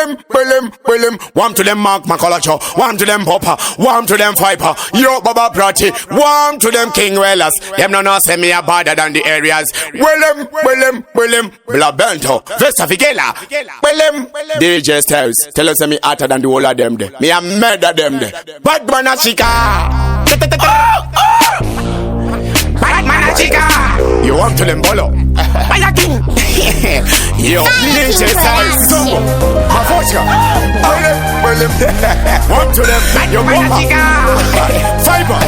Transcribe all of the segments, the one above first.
Will him. Warm to them Mark Macalacho, warm to them Popper, warm to them Viper, yo Baba Prati, warm to them King Wellers. Them no send me a badder than the areas. Will him. Bla Bento, Vesta Figela, will him. DJ Styles, tell us me hotter than the whole of them. Me a murder them. Bad man a chica. Bad man a chica. You want to them bolo? Fire King. Yo, DJ Styles, so my fortune. Will him. Want to them? You want a chica. Fiber.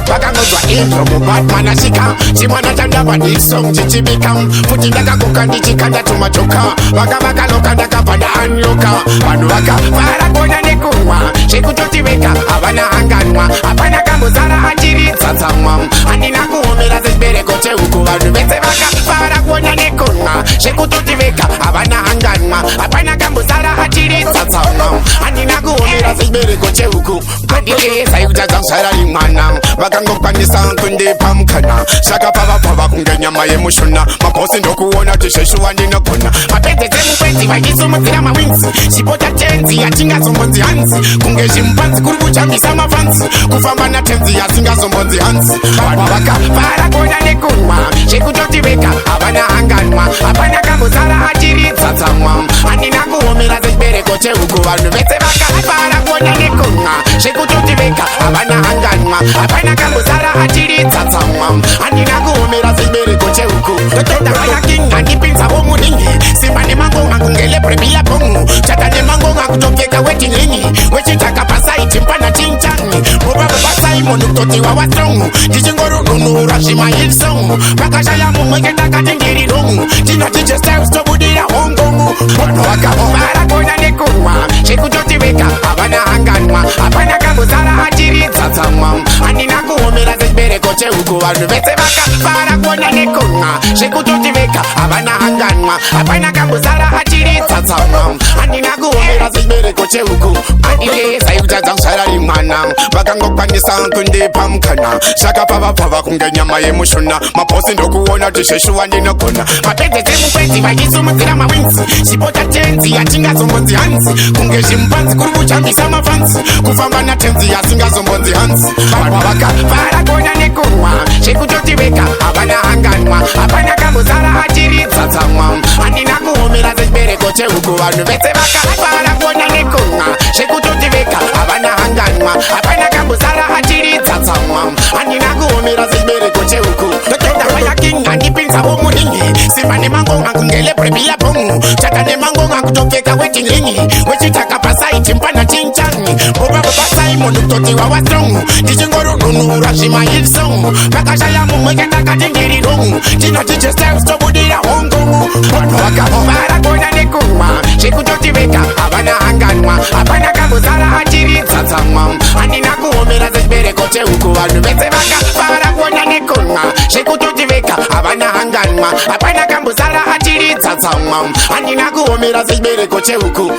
Baganozwa intro mu Batman ashika Chimwana chanda badi song chichibikam Futi daga kukandi chikanda tumatoka Baga loka daga pada anyoka Panuaka para kona nekuwa Sheku chotiweka abana anganwa Apana kambuzara ajiri tsatamam Anina kuomera zibere koche uku Vanu vete baka para kona nekuwa Sheku chotiweka abana anganwa Apana kambuzara ajiri tsatamam Anina kuomera zibere koche uku Adile sayuja zangsara limana Ngokwanisa kunde pamkana Shaka pava kungenya maye mushuna Maposi ndokuona tisheshu wandi nokona Mapete zemu kwezi wakisu mzira mawinzi Shipota tenzi ya chinga zombonzi hansi Kungeji mpanzi kurubu chambisa mafansi Kufamba na tenzi ya singa zombonzi hansi Waka para kona nekuwa Sheku chotiweka abana anganwa Apana kambuzara ajiri tsatamwa Anina kuomera zibere koche uku Wanu vete baka para kona nekuwa Sheku chotiweka abana anganwa Apana kambuzara ajiri tsatamwa Anina kuomera zibere koche uku Totenda Fire King andipinza womuningi Simba ne mango ngakungele prebila pongu Chata ne mango ngakutokeka wetingingi Wechitaka pasai timpana chinchani Mubaba pasai monukoti wa watrongu Jijingoru nunu rashima hitsongu Pakasha ya mumweketa katingiri rungu Jina DJ Styles tobudira hongongu Wano waka para kona nekuwa Sheku chotiweka abana anganwa Apana kambuzara ajiri tsatamwa Anina kuomera zibere koche uku Wanu vete baka para kona nekuwa Sheku chotiweka abana anganwa Apana kambuzara ajiri tsatamwa Anina kuomera zibere koche uku Adile sayuja zangsara limana Baka ngokwanisa kunde pamkana Shaka pava kungenya maye mushuna Maposi ndokuona tisheshu wandi nokona Mapete zemu kwezi wakisu mzira mawinzi Shipota tenzi ya chinga zombonzi hansi Kungeji mpanzi kurubu chambisa mafansi Kufamba na tenzi ya singa zombonzi hansi Waka para kona nekuwa Sheku chotiweka abana anganwa Apana kambuzara ajiri tsatamwa Anina kuomera zibere koche uku Wanu vete baka para kona nekuwa Sheku chotiweka abana anganwa Apana kambuzara ajiri tsatamwa Anina kuomera zibere koche uku Totenda Fire King andipinza womuningi Simba ne mango ngakungele prebila pongu Chata ne mango ngakutokeka wetingingi Wechitaka pasai timpana chinchani Mubaba pasai monukoti wa watrongu Jijingoru nunu rashima hitsongu Pakasha ya mumweketa katingiri rungu Jina DJ Styles tobudira hongongu Wano waka para kona nekuwa Sheku chotiweka abana anganwa Apana kambuzara ajiri tsatamwa Anina kuomera zibere koche uku Wanu vete baka para kona nekuwa Sheku chotiweka abana anganwa Apana kambuzara ajiri tsatamwa Anina kuomera zibere koche uku